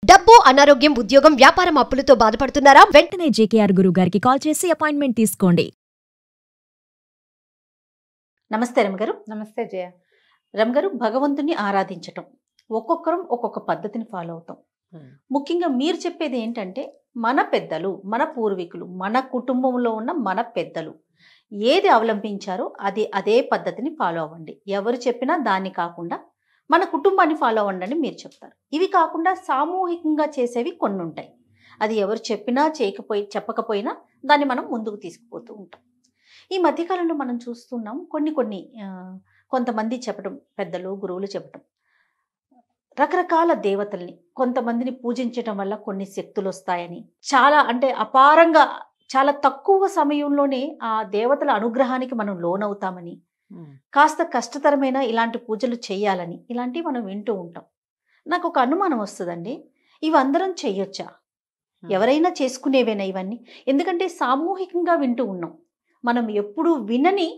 డబ్బు, అనారోగ్యం, ఉద్యోగం, వ్యాపారం అప్పులతో బాధపడుతున్నారా? వెంటనే జేకేఆర్ గురువు గారికి కాల్ చేసి అపాయింట్మెంట్ తీసుకోండి. నమస్తే రమగారు. నమస్తే జయ. రమగారు, భగవంతుని ఆరాధించటం ఒక్కొక్కరం ఒక్కొక్క పద్ధతిని ఫాలో అవుతాం. ముఖ్యంగా మీరు చెప్పేది ఏంటంటే, మన పెద్దలు, మన పూర్వీకులు, మన కుటుంబంలో ఉన్న మన పెద్దలు ఏది అవలంబించారో అదే పద్ధతిని ఫాలో అవ్వండి. ఎవరు చెప్పినా దాన్ని కాకుండా మన కుటుంబాన్ని ఫాలో అవ్వండి అని మీరు చెప్తారు. ఇవి కాకుండా సామూహికంగా చేసేవి కొన్ని ఉంటాయి. అది ఎవరు చెప్పినా చెప్పకపోయినా దాన్ని మనం ముందుకు తీసుకుపోతూ ఉంటాం. ఈ మధ్యకాలంలో మనం చూస్తున్నాం కొంతమంది చెప్పడం, పెద్దలు గురువులు చెప్పడం, రకరకాల దేవతల్ని కొంతమందిని పూజించడం వల్ల కొన్ని శక్తులు వస్తాయని, చాలా అంటే అపారంగా చాలా తక్కువ సమయంలోనే ఆ దేవతల అనుగ్రహానికి మనం లోనవుతామని, కాస్త కష్టతరమైన ఇలాంటి పూజలు చేయాలని, ఇలాంటివి మనం వింటూ ఉంటాం. నాకు ఒక అనుమానం వస్తుందండి, ఇవి అందరం చెయ్యొచ్చా? ఎవరైనా చేసుకునేవేనా ఇవన్నీ? ఎందుకంటే సామూహికంగా వింటూ ఉన్నాం. మనం ఎప్పుడు వినని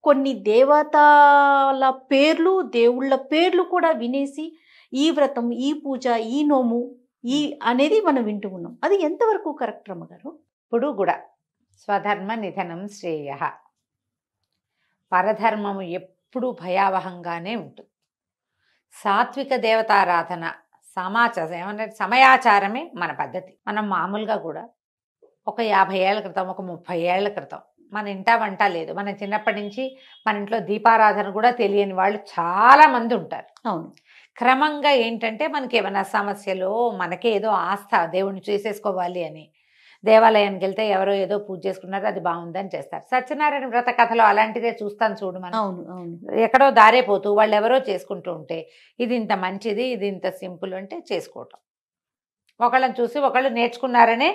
కొన్ని దేవతల పేర్లు, దేవుళ్ళ పేర్లు కూడా వినేసి ఈ వ్రతం, ఈ పూజ, ఈ నోము అనేది మనం వింటూ ఉన్నాం. అది ఎంతవరకు కరెక్ట్ రమ్మగారు? ఇప్పుడు కూడా స్వధర్మ నిధనం శ్రేయ, పరధర్మము ఎప్పుడూ భయావహంగానే ఉంటుంది. సాత్విక దేవతారాధన సమయాచారమే మన పద్ధతి. మనం మామూలుగా కూడా ఒక 50 ఏళ్ల క్రితం, ఒక 30 ఏళ్ల క్రితం మన ఇంటా వంట లేదు. మన చిన్నప్పటి నుంచి మన ఇంట్లో దీపారాధన కూడా తెలియని వాళ్ళు చాలా మంది ఉంటారు. అవును. క్రమంగా ఏంటంటే మనకి ఏమైనా సమస్యలు, మనకే ఏదో ఆస్థ దేవుణ్ణి చేసేసుకోవాలి అని దేవాలయానికి వెళ్తే ఎవరో ఏదో పూజ చేసుకున్నారు, అది బాగుందని చేస్తారు. సత్యనారాయణ వ్రత కథలో అలాంటిదే చూస్తాను చూడు మనం. అవును అవును. ఎక్కడో దారేపోతూ వాళ్ళు ఎవరో చేసుకుంటూ ఉంటే ఇది ఇంత మంచిది, ఇది ఇంత సింపుల్ అంటే చేసుకోవటం. ఒకళ్ళని చూసి ఒకళ్ళు నేర్చుకున్నారనే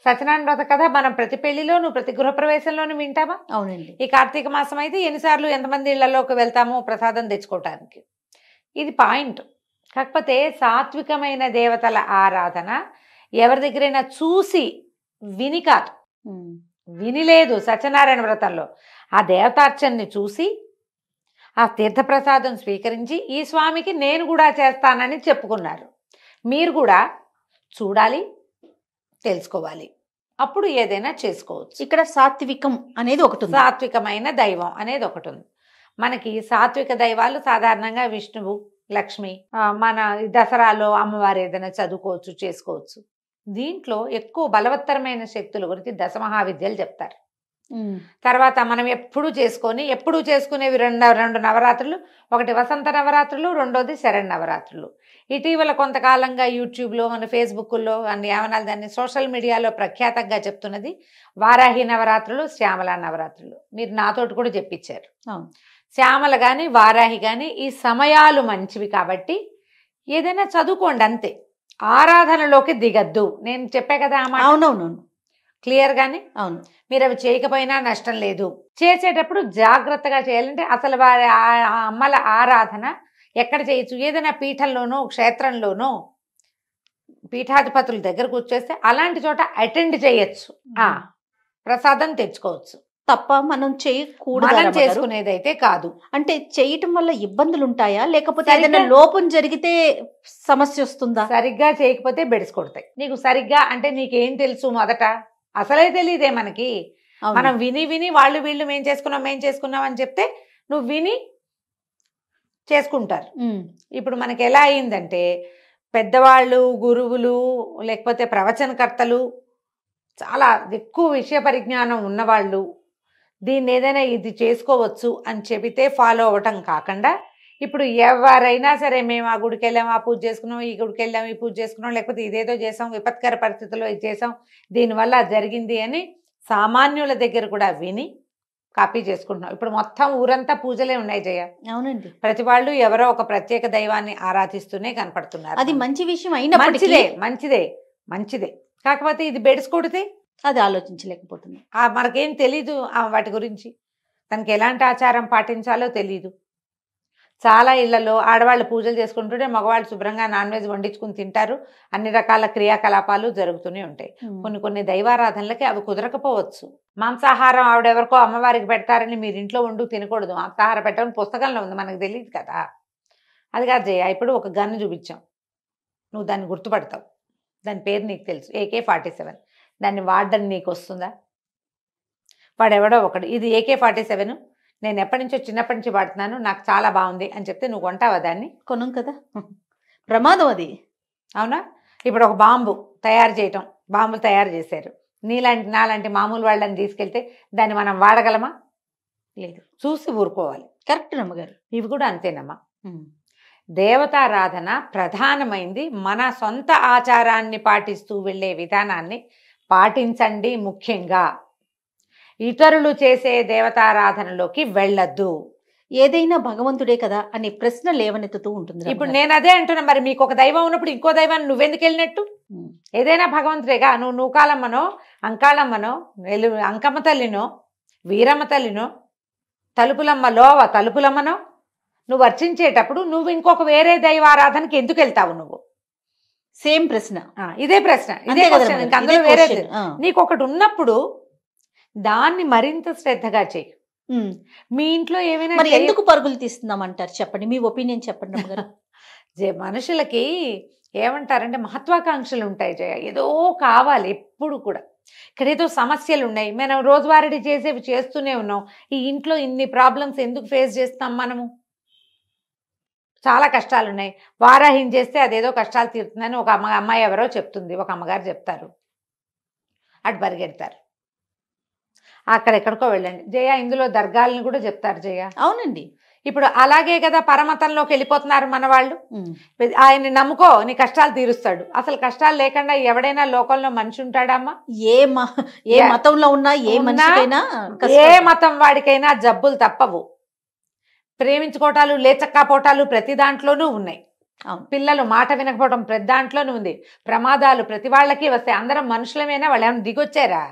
సత్యనారాయణ వ్రత కథ మనం ప్రతి పెళ్లిలోను, ప్రతి గృహప్రవేశంలోనూ వింటామా? అవునండి. ఈ కార్తీక మాసం అయితే ఎన్నిసార్లు ఎంతమంది ఇళ్లలోకి వెళ్తామో ప్రసాదం తెచ్చుకోవటానికి. ఇది పాయింట్. కాకపోతే సాత్వికమైన దేవతల ఆరాధన ఎవరి దగ్గరైనా చూసి విని కాదు, వినిలేదు. సత్యనారాయణ వ్రతంలో ఆ దేవతార్చనని చూసి ఆ తీర్థప్రసాదం స్వీకరించి ఈ స్వామికి నేను కూడా చేస్తానని చెప్పుకున్నారు. మీరు కూడా చూడాలి, తెలుసుకోవాలి, అప్పుడు ఏదైనా చేసుకోవచ్చు. ఇక్కడ సాత్వికం అనేది ఒకటి ఉంది. సాత్వికమైన దైవం అనేది ఒకటి ఉంది. మనకి సాత్విక దైవాలు సాధారణంగా విష్ణువు, లక్ష్మి, మన దసరాలో అమ్మవారు ఏదైనా చదువుకోవచ్చు, చేసుకోవచ్చు. దీంట్లో ఎక్కువ బలవత్తరమైన శక్తుల గురించి దశమహావిద్యలు చెప్తారు. తర్వాత మనం ఎప్పుడు చేసుకునేవి రెండు నవరాత్రులు. ఒకటి వసంత నవరాత్రులు, రెండోది శరణ్ నవరాత్రులు. ఇటీవల కొంతకాలంగా యూట్యూబ్లో, మన ఫేస్బుక్లో అన్ని ఏమనాలి దాన్ని, సోషల్ మీడియాలో ప్రఖ్యాతంగా చెప్తున్నది వారాహి నవరాత్రులు, శ్యామల నవరాత్రులు. మీరు నాతోటి కూడా చెప్పించారు. శ్యామల కానీ వారాహి కానీ ఈ సమయాలు మంచివి కాబట్టి ఏదైనా చదువుకోండి అంతే, ఆరాధనలోకి దిగద్దు. నేను చెప్పే కదా ఆ మాట. అవునవునవును, క్లియర్ గానే. అవును. మీరు అవి చేయకపోయినా నష్టం లేదు. చేసేటప్పుడు జాగ్రత్తగా చేయాలంటే అసలు వారి అమ్మల ఆరాధన ఎక్కడ చేయొచ్చు? ఏదైనా పీఠంలోనో, క్షేత్రంలోనో, పీఠాధిపతుల దగ్గరకు వచ్చేస్తే అలాంటి చోట అటెండ్ చేయొచ్చు, ప్రసాదం తెచ్చుకోవచ్చు తప్ప మనం చేయకూడదు. మనం చేసుకునేదైతే కాదు. అంటే చేయటం వల్ల ఇబ్బందులు ఉంటాయా, లేకపోతే ఏదైనా లోపం జరిగితే సమస్య వస్తుందా? సరిగ్గా చేయకపోతే బెడిసి కొడతాయి. నీకు సరిగ్గా అంటే నీకేం తెలుసు? మొదట అసలే తెలియదే మనకి. మనం విని విని వాళ్ళు వీళ్ళు మేం చేసుకున్నాం అని చెప్తే నువ్వు విని చేసుకుంటారు. ఇప్పుడు మనకి ఎలా అయిందంటే, పెద్దవాళ్ళు, గురువులు, లేకపోతే ప్రవచనకర్తలు, చాలా ఎక్కువ విషయ పరిజ్ఞానం ఉన్నవాళ్ళు దీన్ని ఏదైనా ఇది చేసుకోవచ్చు అని చెబితే ఫాలో అవ్వటం కాకుండా, ఇప్పుడు ఎవరైనా సరే మేము ఆ గుడికి వెళ్ళాం, ఆ పూజ చేసుకున్నాం, ఈ గుడికి వెళ్ళాం, ఈ పూజ చేసుకున్నాం, లేకపోతే ఇదేదో చేసాం, విపత్కర పరిస్థితుల్లో ఇది చేసాం, దీనివల్ల జరిగింది అని సామాన్యుల దగ్గర కూడా విని కాపీ చేసుకుంటున్నాం. ఇప్పుడు మొత్తం ఊరంతా పూజలే ఉన్నాయి జయ. అవునండి. ప్రతి వాళ్ళు ఎవరో ఒక ప్రత్యేక దైవాన్ని ఆరాధిస్తూనే కనపడుతున్నారు. అది మంచి విషయం అయినా మంచిదే. కాకపోతే ఇది బెడిసి కొడితే అది ఆలోచించలేకపోతుంది. మనకేం తెలీదు వాటి గురించి, తనకి ఎలాంటి ఆచారం పాటించాలో తెలీదు. చాలా ఇళ్లలో ఆడవాళ్ళు పూజలు చేసుకుంటుంటే మగవాళ్ళు శుభ్రంగా నాన్ వెజ్ వండించుకుని తింటారు. అన్ని రకాల క్రియాకలాపాలు జరుగుతూనే ఉంటాయి. కొన్ని దైవారాధనలకి అవి కుదరకపోవచ్చు. మాంసాహారం ఆవిడెవరికో అమ్మవారికి పెడతారని మీరు ఇంట్లో వండు తినకూడదు. మాంసాహారం పెట్టడం పుస్తకంలో ఉంది, మనకు తెలియదు కదా. అది కాదు జయ. ఇప్పుడు ఒక గన్ను చూపించాం, నువ్వు దాన్ని గుర్తుపడతావు, దాని పేరు నీకు తెలుసు, AK-47. దాన్ని వాడడం నీకు వస్తుందా? వాడెవడో ఒకడు ఇది AK-47 నేను ఎప్పటి నుంచో చిన్నప్పటి నుంచి వాడుతున్నాను, నాకు చాలా బాగుంది అని చెప్తే నువ్వు కొంటావా దాన్ని? కొనం కదా, ప్రమాదం అది. అవునా? ఇప్పుడు ఒక బాంబు తయారు చేయటం, బాంబులు తయారు చేశారు, నాలాంటి మామూలు వాళ్ళని తీసుకెళ్తే దాన్ని మనం వాడగలమా? లేదు. చూసి ఊరుకోవాలి. కరెక్ట్ నమ్మగారు. ఇవి కూడా అంతేనమ్మా. దేవతారాధన ప్రధానమైంది. మన సొంత ఆచారాన్ని పాటిస్తూ వెళ్ళే విధానాన్ని పాటించండి. ముఖ్యంగా ఇతరులు చేసే దేవతారాధనలోకి వెళ్ళద్దు. ఏదైనా భగవంతుడే కదా అనే ప్రశ్న లేవనెత్తుతూ ఉంటుంది. ఇప్పుడు నేను అదే అంటున్నా, మరి మీకు ఒక దైవం ఉన్నప్పుడు ఇంకో దైవాన్ని నువ్వెందుకు వెళ్ళినట్టు? ఏదైనా భగవంతుడేగా. నువ్వు నూకాలమ్మనో, అంకాళమ్మనో, అంకమ్మ తల్లినో, వీరమ్మ తల్లినో, తలుపులమ్మనో నువ్వు అర్చించేటప్పుడు నువ్వు ఇంకొక వేరే దైవారాధనకి ఎందుకు వెళ్తావు? నువ్వు సేమ్ ప్రశ్న, ఇదే ప్రశ్న, ఇదే క్వశ్చన్. ఇంకా అందులో వేరే నీకు ఒకటి ఉన్నప్పుడు దాన్ని మరింత శ్రద్ధగా చెయ్యి. మీ ఇంట్లో ఏమైనా మరి ఎందుకు పరుగులు తీస్తున్నామంటారు? చెప్పండి, మీ ఒపీనియన్ చెప్పండి అమ్మగారు. మనుషులకి ఏమంటారంటే మహత్వాకాంక్షలు ఉంటాయి జయ, ఏదో కావాలి ఎప్పుడు కూడా. ఇక్కడ ఏదో సమస్యలు ఉన్నాయి, మనం రోజువారీ చేసేవి చేస్తూనే ఉన్నాం. ఈ ఇంట్లో ఇన్ని ప్రాబ్లమ్స్ ఎందుకు ఫేస్ చేస్తాం మనము? చాలా కష్టాలు ఉన్నాయి. వారాహిని చేస్తే అదేదో కష్టాలు తీరుతుందని ఒక అమ్మాయి ఎవరో చెప్తుంది, ఒక అమ్మగారు చెప్తారు, అటు పరిగెడతారు. అక్కడెక్కడికో వెళ్ళండి జయ. ఇందులో దర్గాలను కూడా చెప్తారు జయ. అవునండి. ఇప్పుడు అలాగే కదా పరమతంలోకి వెళ్ళిపోతున్నారు మన వాళ్ళు. ఆయన్ని నమ్ముకో, నీ కష్టాలు తీరుస్తాడు. అసలు కష్టాలు లేకుండా ఎవడైనా లోకంలో మనిషి ఉంటాడమ్మా? ఏ మతంలో ఉన్నా, ఏ మతం వాడికైనా జబ్బులు తప్పవు. ప్రేమించుకోవటాలు, లేచక్కపోవటాలు ప్రతి దాంట్లోనూ ఉన్నాయి. పిల్లలు మాట వినకపోవటం ప్రతి దాంట్లోనూ ఉంది. ప్రమాదాలు ప్రతి వాళ్ళకి వస్తాయి. అందరం మనుషులమేనా? వాళ్ళు ఏమైనా దిగొచ్చారా?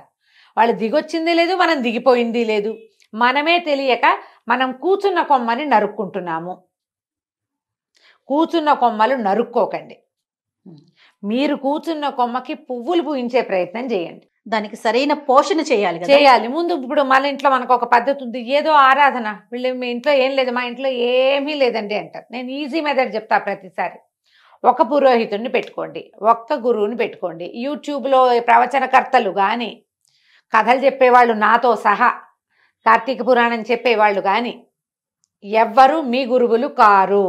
వాళ్ళు దిగొచ్చింది లేదు, మనం దిగిపోయింది లేదు. మనమే తెలియక మనం కూర్చున్న కొమ్మని నరుక్కుంటున్నాము. కూర్చున్న కొమ్మలు నరుక్కోకండి. మీరు కూర్చున్న కొమ్మకి పువ్వులు పూయించే ప్రయత్నం చేయండి. దానికి సరైన పోషణ చేయాలి. ముందు ఇప్పుడు మన ఇంట్లో మనకు ఒక పద్ధతి ఉంది. ఏదో ఆరాధన, వీళ్ళు మీ ఇంట్లో ఏం లేదు, మా ఇంట్లో ఏమీ లేదండి అంటారు. నేను ఈజీ మెథడ్ చెప్తా ప్రతిసారి. ఒక పురోహితుడిని పెట్టుకోండి, ఒక్క గురువుని పెట్టుకోండి. యూట్యూబ్లో ప్రవచనకర్తలు కానీ, కథలు చెప్పేవాళ్ళు నాతో సహా, కార్తీక పురాణం చెప్పేవాళ్ళు కానీ ఎవ్వరూ మీ గురువులు కారు.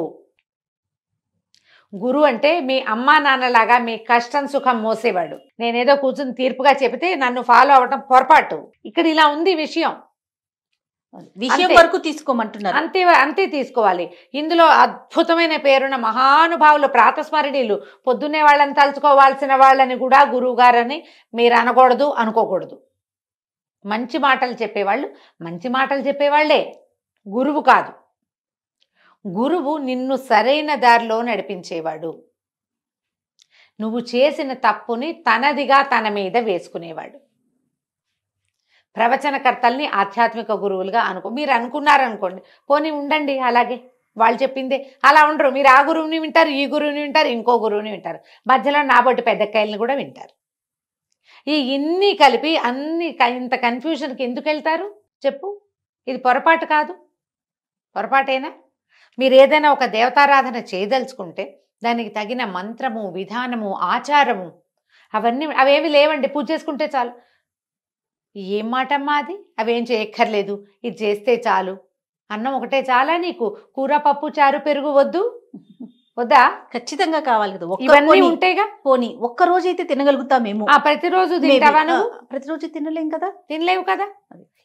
గురువు అంటే మీ అమ్మా నాన్నలాగా మీ కష్టం సుఖం మోసేవాడు. నేనేదో కూర్చుని తీర్పుగా చెబితే నన్ను ఫాలో అవ్వటం పొరపాటు. ఇక్కడ ఇలా ఉంది విషయం వరకు తీసుకోమంటున్నారు. అంతే తీసుకోవాలి. ఇందులో అద్భుతమైన పేరున్న మహానుభావులు, ప్రాతస్మరణీయులు, పొద్దున్నే వాళ్ళని తలుచుకోవాల్సిన వాళ్ళని కూడా గురువు గారని మీరు అనకూడదు, అనుకోకూడదు. మంచి మాటలు చెప్పేవాళ్ళు మంచి మాటలు చెప్పేవాళ్లే, గురువు కాదు. గురువు నిన్ను సరైన దారిలో నడిపించేవాడు. నువ్వు చేసిన తప్పుని తనదిగా తన మీద వేసుకునేవాడు. ప్రవచనకర్తల్ని ఆధ్యాత్మిక గురువులుగా మీరు అనుకున్నారనుకోండి, పోనీ ఉండండి అలాగే, వాళ్ళు చెప్పిందే. అలా ఉండరు. మీరు ఆ గురువుని వింటారు, ఈ గురువుని వింటారు, ఇంకో గురువుని వింటారు, మధ్యలో నాబొట్టి పెద్దకాయల్ని కూడా వింటారు. ఇన్ని కలిపి ఇంత కన్ఫ్యూజన్కి ఎందుకు వెళ్తారు చెప్పు? ఇది పొరపాటు కాదు, పొరపాటేనా? మీరు ఏదైనా ఒక దేవతారాధన చేయదలుచుకుంటే దానికి తగిన మంత్రము, విధానము, ఆచారము అవేమి లేవండి. పూజ చేసుకుంటే చాలు. ఏం మాటమ్మా అది? అవేం చేయక్కర్లేదు, ఇది చేస్తే చాలు. అన్నం ఒకటే చాలా నీకు? కూర, పప్పు, చారు, పెరుగు వద్దా? ఖచ్చితంగా కావాలి కదా. ఇవన్నీ ఉంటేగా. పోనీ ఒక్క రోజు అయితే తినగలుగుతామేమో. ప్రతిరోజు తింటావా నువ్వు? ప్రతిరోజు తినలేం కదా. తినలేవు కదా.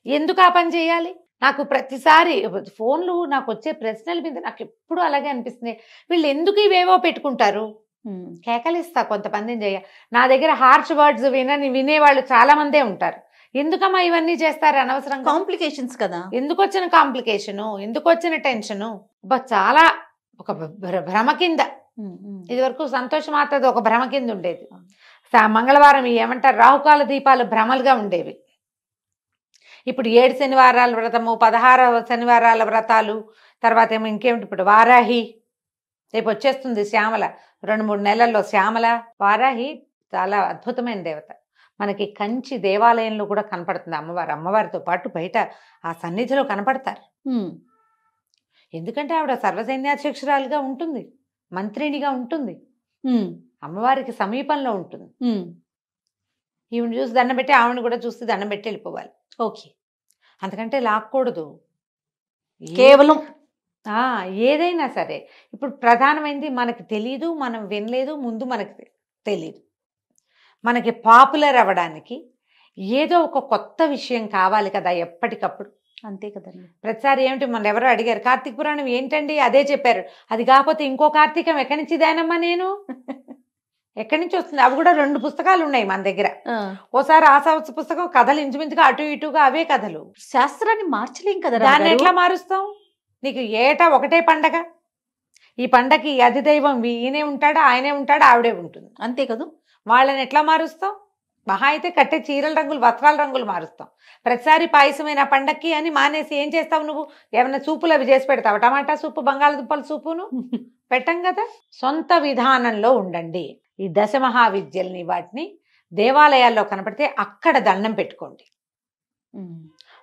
ఎందుకు ఆ పని చేయాలి? నాకు ప్రతిసారి ఫోన్లు నాకు వచ్చే ప్రశ్నల మీద నాకు ఎప్పుడు అలాగే అనిపిస్తుంది. వీళ్ళు ఎందుకు ఇవేవో పెట్టుకుంటారు? కేకలిస్తా కొంతమందిని చేయ. నా దగ్గర హార్ష్ వర్డ్స్ వినేవాళ్ళు చాలా మందే ఉంటారు. ఎందుకమ్మా ఇవన్నీ చేస్తారు అనవసరంగా? కాంప్లికేషన్స్ కదా. ఎందుకు వచ్చిన కాంప్లికేషను, ఎందుకు వచ్చిన టెన్షను? చాలా ఒక భ్రమ కింద. ఇది వరకు సంతోషం మాత్రది ఒక భ్రమ కింద ఉండేది. మంగళవారం ఏమంటారు, రాహుకాల దీపాలు భ్రమలుగా ఉండేవి. ఇప్పుడు 7 శనివారాల వ్రతము, 16 శనివారాల వ్రతాలు, తర్వాత ఏమో ఇంకేమిటి, ఇప్పుడు వారాహి రేపు వచ్చేస్తుంది. శ్యామల 2-3 నెలల్లో శ్యామల. వారాహి చాలా అద్భుతమైన దేవత. మనకి కంచి దేవాలయంలో కూడా కనపడుతుంది అమ్మవారు. అమ్మవారితో పాటు బయట ఆ సన్నిధిలో కనపడతారు. ఎందుకంటే ఆవిడ సర్వసైన్యాధ్యక్షురాలుగా ఉంటుంది, మంత్రినిగా ఉంటుంది. అమ్మవారికి సమీపంలో ఉంటుంది. ఈవిని చూసి దండం పెట్టి ఆవిడని కూడా చూసి దండం పెట్టి వెళ్ళిపోవాలి. ఓకే. అంతకంటే లాక్కూడదు. కేవలం ఏదైనా సరే ఇప్పుడు ప్రధానమైనది మనకి తెలీదు, మనం వినలేదు, ముందు మనకి తెలీదు. మనకి పాపులర్ అవ్వడానికి ఏదో ఒక కొత్త విషయం కావాలి కదా ఎప్పటికప్పుడు. అంతే కదండి. ప్రతిసారి ఏమిటి మన ఎవరో అడిగారు కార్తీక పురాణం ఏంటండి, అదే చెప్పారు. అది కాకపోతే ఇంకో కార్తీకం ఎక్కడి నుంచి దానమ్మా నేను ఎక్కడి నుంచి వస్తుంది? అవి కూడా 2 పుస్తకాలు ఉన్నాయి మన దగ్గర. ఓసారి ఆ సంవత్సర పుస్తకం కథలు ఇంచుమించుగా అటు ఇటుగా అవే కథలు. శాస్త్రాన్ని మార్చలేం కదా. దాన్ని ఎట్లా మారుస్తాం? నీకు ఏటా ఒకటే పండగ, ఈ పండగకి అధిదైవం ఈయనే ఉంటాడా, ఆయనే ఉంటాడా, ఆవిడే ఉంటుంది, అంతే కదా. వాళ్ళని ఎట్లా మారుస్తాం? మహా అయితే కట్టే చీరల రంగులు, వస్త్రాల రంగులు మారుస్తాం. ప్రతిసారి పాయసమైన పండక్కి అని మానేసి ఏం చేస్తావు నువ్వు? ఏమైనా సూపులు అవి చేసి పెడతావు? టమాటా సూపు, బంగాళదుంపల సూపును పెట్టం కదా. సొంత విధానంలో ఉండండి. ఈ దశమహావిద్యల్ని వాటిని దేవాలయాల్లో కనపడితే అక్కడ దండం పెట్టుకోండి.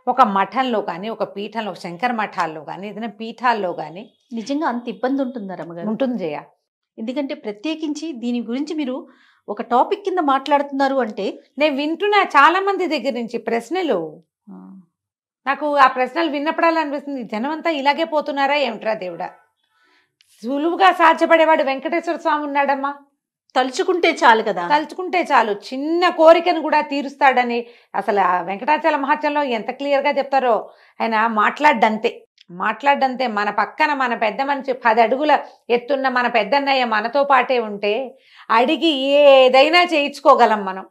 ఒక మఠంలో కానీ, ఒక పీఠంలో, శంకర మఠాల్లో కానీ, ఏదైనా పీఠాల్లో కానీ నిజంగా అంత ఇబ్బంది ఉంటుందా రమ్మగారు? ఉంటుంది జయ. ఎందుకంటే ప్రత్యేకించి దీని గురించి మీరు ఒక టాపిక్ కింద మాట్లాడుతున్నారు అంటే నేను వింటున్నా చాలా మంది దగ్గర నుంచి ప్రశ్నలు. నాకు ఆ ప్రశ్నలు విన్నప్పుడల్లా అనిపిస్తుంది, జనం అంతా ఇలాగే పోతున్నారా ఏమిట్రా దేవుడా. సులువుగా సాధ్యపడేవాడు వెంకటేశ్వర స్వామి ఉన్నాడమ్మా. తలుచుకుంటే చాలు కదా. తలుచుకుంటే చాలు, చిన్న కోరికను కూడా తీరుస్తాడని అసలు ఆ వెంకటాచల మహాత్యంలో ఎంత క్లియర్గా చెప్తారో. ఆయన మాట్లాడ్డంతే. మన పక్కన మన పెద్ద మనిషి 10 అడుగుల ఎత్తున్న మన పెద్దన్నయ్య మనతో పాటే ఉంటే అడిగి ఏదైనా చేయించుకోగలం మనం.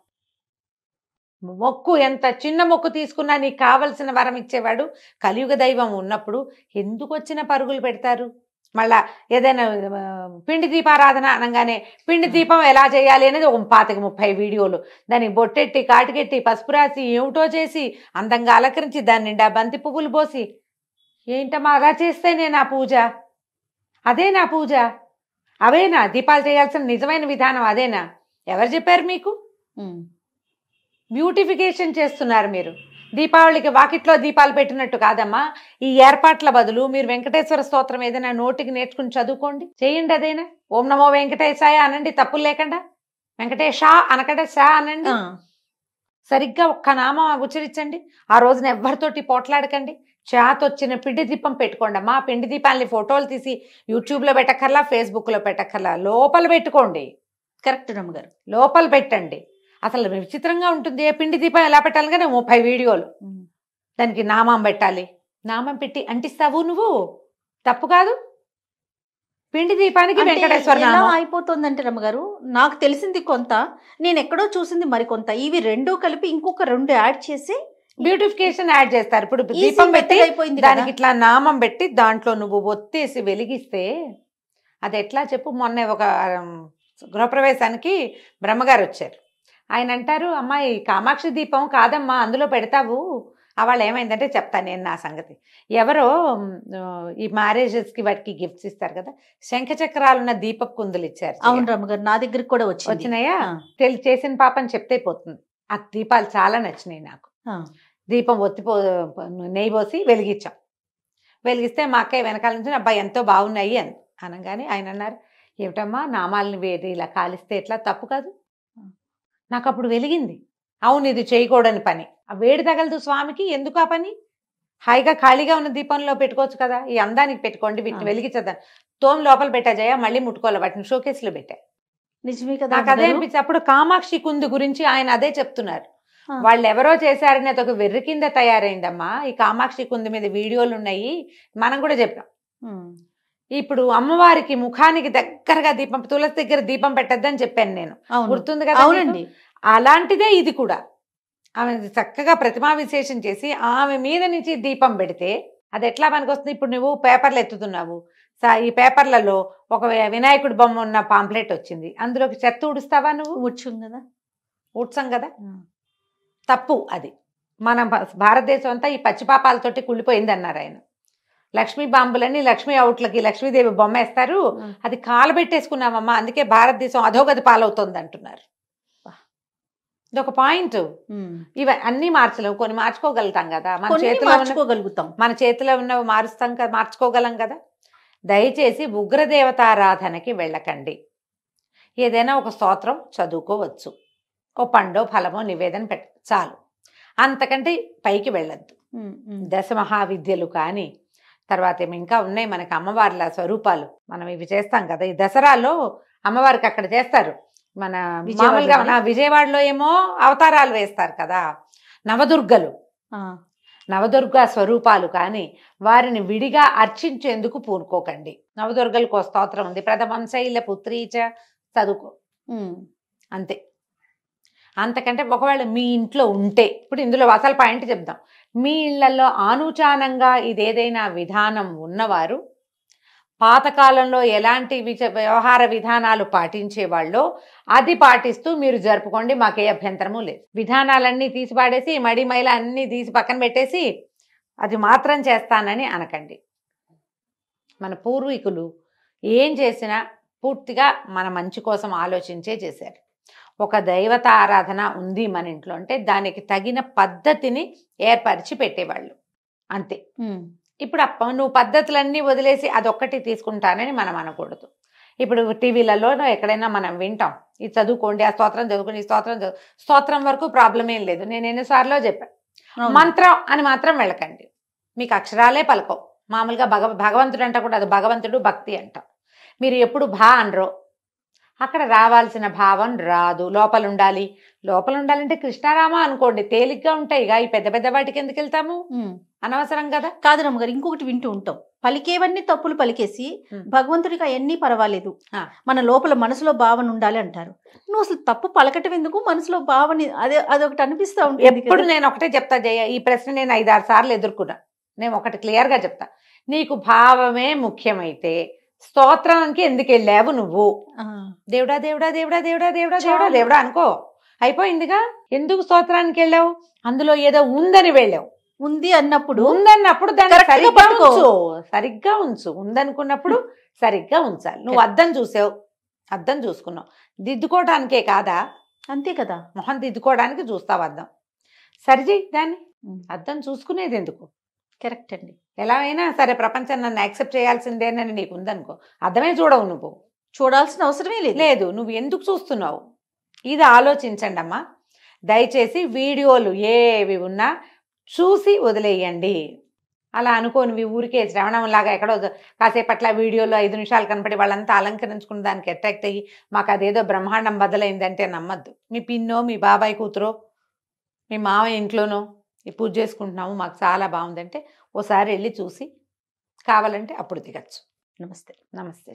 మొక్కు, ఎంత చిన్న మొక్కు తీసుకున్నా నీకు కావలసిన వరం ఇచ్చేవాడు కలియుగ దైవం ఉన్నప్పుడు ఎందుకు వచ్చిన పరుగులు పెడతారు? మళ్ళా ఏదైనా పిండి దీపారాధన అనగానే పిండి దీపం ఎలా చేయాలి అనేది ఒక 25-30 వీడియోలు, దానికి బొట్టెట్టి, కాటికెట్టి, పసుపు రాసి, ఏమిటో చేసి, అందంగా అలంకరించి, దాని నిండా బంతి పువ్వులు పోసి, ఏంటమ్మా అలా చేస్తేనే నా పూజ? అదే నా పూజ? అవేనా దీపాలు చేయాల్సిన నిజమైన విధానం? అదేనా? ఎవరు చెప్పారు మీకు? బ్యూటిఫికేషన్ చేస్తున్నారు మీరు. దీపావళికి వాకిట్లో దీపాలు పెట్టినట్టు కాదమ్మా. ఈ ఏర్పాట్ల బదులు మీరు వెంకటేశ్వర స్తోత్రం ఏదైనా నోటికి నేర్చుకుని చదువుకోండి, చేయండి. అదైనా ఓం నమో వెంకటేశాయ అనండి, తప్పులు లేకుండా. వెంకటేశా అనకంటే షా అనండి. సరిగ్గా ఒక్క నామం ఉచ్చరించండి. ఆ రోజున ఎవరితోటి పోట్లాడకండి. చేతొచ్చిన పిండి దీపం పెట్టుకోండి అమ్మా. పిండి దీపాలని ఫోటోలు తీసి యూట్యూబ్లో పెట్టక్కర్లా, ఫేస్బుక్లో పెట్టక్కర్లా, లోపల పెట్టుకోండి. కరెక్ట్ రమ్మగారు, లోపల పెట్టండి. అసలు విచిత్రంగా ఉంటుంది. ఏ పిండి దీపం ఎలా పెట్టాలి కానీ 30 వీడియోలు. దానికి నామం పెట్టాలి. నామం పెట్టి అంటిస్తావు నువ్వు, తప్పు కాదు. పిండి దీపానికి వెంకటేశ్వర నామం అయిపోతుందంటే రమ్మగారు, నాకు తెలిసింది కొంత, నేను ఎక్కడో చూసింది మరికొంత. ఇవి 2 కలిపి ఇంకొక 2 యాడ్ చేసి బ్యూటిఫికేషన్ యాడ్ చేస్తారు. ఇప్పుడు దీపం పెట్టి దానికి ఇట్లా నామం పెట్టి దాంట్లో నువ్వు ఒత్తేసి వెలిగిస్తే అది ఎట్లా చెప్పు. మొన్న ఒక గృహప్రవేశానికి బ్రహ్మగారు వచ్చారు. ఆయన అంటారు, అమ్మాయి కామాక్షి దీపం కాదమ్మా అందులో పెడతావు. వాళ్ళు ఏమైందంటే చెప్తాను నేను నా సంగతి. ఎవరో ఈ మ్యారేజెస్కి వాటికి గిఫ్ట్స్ ఇస్తారు కదా, శంఖచక్రాలున్న దీపపు కుందులు ఇచ్చారు. అవును రమ్మగారు, నా దగ్గరికి కూడా వచ్చినాయా? చేసిన పాపని చెప్తే పోతుంది. ఆ దీపాలు చాలా నచ్చినాయి నాకు. దీపం నెయ్యి పోసి వెలిగించాం. వెలిగిస్తే మా అక్కయ్య వెనకాల నుంచి అబ్బాయి ఎంతో బాగున్నాయి అని అనగానే ఆయన అన్నారు, ఏమిటమ్మా నామాలని వేడి ఇలా కాలిస్తే ఎట్లా, తప్పు కాదు. నాకు అప్పుడు వెలిగింది, అవును ఇది చేయకూడని పని. ఆ వేడి తగలదు స్వామికి, ఎందుకు ఆ పని? హాయిగా ఖాళీగా ఉన్న దీపంలో పెట్టుకోవచ్చు కదా. ఈ అందానికి పెట్టుకోండి, వీటిని వెలిగించద్దాం. తోమ లోపల పెట్టా జయ, మళ్ళీ ముట్టుకోవాలి, వాటిని షోకేస్లో పెట్టా. నిజమే కదా. నాకు అదే అనిపించి అప్పుడు కామాక్షి కుందు గురించి ఆయన అదే చెప్తున్నారు. వాళ్ళు ఎవరో చేశారని అదొక వెర్రి కింద తయారైందమ్మా. ఈ కామాక్షి కుందు మీద వీడియోలు ఉన్నాయి, మనం కూడా చెప్పాం. ఇప్పుడు అమ్మవారికి ముఖానికి దగ్గరగా దీపం, తులసి దగ్గర దీపం పెట్టద్దని చెప్పాను నేను, గుర్తుంది కదా? అవునండి. అలాంటిదే ఇది కూడా. ఆమె చక్కగా ప్రతిమా విశేషం చేసి ఆమె మీద నుంచి దీపం పెడితే అది ఎట్లా పనికొస్తుంది? ఇప్పుడు నువ్వు పేపర్లు ఎత్తుతున్నావు, ఈ పేపర్లలో ఒక వినాయకుడి బొమ్మ ఉన్న పాంప్లెట్ వచ్చింది, అందులోకి చెత్త ఊడుస్తావా నువ్వు? ఊడ్చాం కదా. తప్పు అది. మన భారతదేశం అంతా ఈ పచ్చిపాపాలతోటి కుళ్ళిపోయింది అన్నారు ఆయన. లక్ష్మీ బాంబులని లక్ష్మీ అవుట్లకి లక్ష్మీదేవి బొమ్మ వేస్తారు, అది కాలబెట్టేసుకున్నామమ్మా, అందుకే భారతదేశం అధోగతి పాలవుతుంది అంటున్నారు. ఇదొక పాయింట్. ఇవి అన్ని మార్చలేవు, కొన్ని మార్చుకోగలుగుతాం కదా. మన చేతిలో ఉన్నవి మారుస్తాం కదా, మార్చుకోగలం కదా. దయచేసి ఉగ్రదేవతారాధనకి వెళ్ళకండి. ఏదైనా ఒక స్తోత్రం చదువుకోవచ్చు, ఓ పండో ఫలమో నివేదన చాలు, అంతకంటే పైకి వెళ్ళొద్దు. దశ మహావిద్యలు కానీ తర్వాత ఇంకా ఉన్నాయి మనకి అమ్మవార్ల స్వరూపాలు, మనం ఇవి చేస్తాం కదా ఈ దసరాలో అమ్మవారికి అక్కడ చేస్తారు. మన మామూలుగా మన విజయవాడలో ఏమో అవతారాలు వేస్తారు కదా నవదుర్గలు, నవదుర్గ స్వరూపాలు కానీ వారిని విడిగా అర్చించేందుకు పూనుకోకండి. నవదుర్గలకు స్తోత్రం ఉంది, ప్రథమం శైల పుత్రీచ, చదువుకో అంతే. అంతకంటే ఒకవేళ మీ ఇంట్లో ఉంటే, ఇప్పుడు ఇందులో అసలు పాయింట్ చెప్దాం, మీ ఇళ్లలో ఆనుచానంగా ఇదేదైనా విధానం ఉన్నవారు పాతకాలంలో ఎలాంటి వ్యవహార విధానాలు పాటించేవాళ్ళో అది పాటిస్తూ మీరు జరుపుకోండి, మాకే అభ్యంతరము లేదు. విధానాలన్నీ తీసి పాడేసి మడి మైల అన్నీ తీసి పక్కన పెట్టేసి అది మాత్రం చేస్తానని అనకండి. మన పూర్వీకులు ఏం చేసినా పూర్తిగా మన మంచి కోసం ఆలోచించే చేశారు. ఒక దైవత ఆరాధన ఉంది మన ఇంట్లో అంటే దానికి తగిన పద్ధతిని ఏర్పరిచి పెట్టేవాళ్ళు అంతే. ఇప్పుడు నువ్వు పద్ధతులన్నీ వదిలేసి అదొక్కటి తీసుకుంటానని మనం అనకూడదు. ఇప్పుడు టీవీలలో ఎక్కడైనా మనం వింటాం, ఇది చదువుకోండి, ఆ స్తోత్రం చదువుకోండి, ఈ స్తోత్రం వరకు ప్రాబ్లం ఏం లేదు. నేను ఎన్నిసార్లు చెప్పాను, మంత్రం అని మాత్రం వెళ్ళకండి, మీకు అక్షరాలే పలకవు. మామూలుగా భగవంతుడు అంట కూడా అది భగవంతుడు భక్తి అంటాం. మీరు ఎప్పుడు అనరో అక్కడ రావాల్సిన భావం రాదు. లోపల ఉండాలంటే కృష్ణారామ అనుకోండి, తేలిగ్గా ఉంటాయి. ఈ పెద్ద పెద్ద వాటికి ఎందుకు వెళ్తాము, అనవసరం కదా. కాదు రమ్మగారు, ఇంకొకటి వింటూ ఉంటాం, పలికేవన్నీ తప్పులు పలికేసి భగవంతుడికి అవన్నీ పర్వాలేదు, మన లోపల మనసులో భావన ఉండాలి అంటారు. నువ్వు అసలు తప్పు పలకటం ఎందుకు, మనసులో భావన అదొకటి అనిపిస్తా ఉంటుంది. ఎప్పుడు నేను ఒకటే చెప్తా జయ, ఈ ప్రశ్న నేను 5-6 సార్లు ఎదుర్కొన్నా. నేను ఒకటి క్లియర్గా చెప్తా, నీకు భావమే ముఖ్యమైతే స్తోత్రానికి ఎందుకు వెళ్ళావు నువ్వు? దేవుడా దేవుడా దేవుడా దేవుడా దేవుడా దేవుడా దేవుడా అనుకో, అయిపోయిందిగా. ఎందుకు స్తోత్రానికి వెళ్ళావు? అందులో ఏదో ఉందని వెళ్ళావు. ఉందన్నప్పుడు దాన్ని సరిగ్గా ఉంచు. ఉందనుకున్నప్పుడు సరిగ్గా ఉంచాలి. నువ్వు అద్దం చూసావు, అద్దం చూసుకున్నావు, దిద్దుకోవడానికే కాదా? అంతే కదా, మొహం దిద్దుకోవడానికి చూస్తావు అద్దం, సరిచేయి దాన్ని. అద్దం చూసుకునేది ఎందుకు? కరెక్ట్ అండి. ఎలా అయినా సరే ప్రపంచం నన్ను యాక్సెప్ట్ చేయాల్సిందేనని నీకు ఉందనుకో, అర్థమే చూడవు, నువ్వు చూడాల్సిన అవసరమే లేదు. నువ్వు ఎందుకు చూస్తున్నావు? ఇది ఆలోచించండి అమ్మా. దయచేసి వీడియోలు ఏవి ఉన్నా చూసి వదిలేయండి. అలా అనుకోని ఊరికే శ్రవణంలాగా ఎక్కడో కాసేపట్ల వీడియోలో 5 నిమిషాలు కనపడి వాళ్ళంతా అలంకరించుకున్న దానికి అట్రాక్ట్ అయ్యి మాకు అదేదో బ్రహ్మాండం బదులైందంటే నమ్మద్దు. మీ పిన్నో మీ బాబాయ్ కూతురో మీ మావయ్య ఇంట్లోనో ఈ పూజ చేసుకుంటున్నాము మాకు చాలా బాగుందంటే ఓసారి వెళ్ళి చూసి కావాలంటే అప్పుడు దిగచ్చు. నమస్తే. నమస్తే.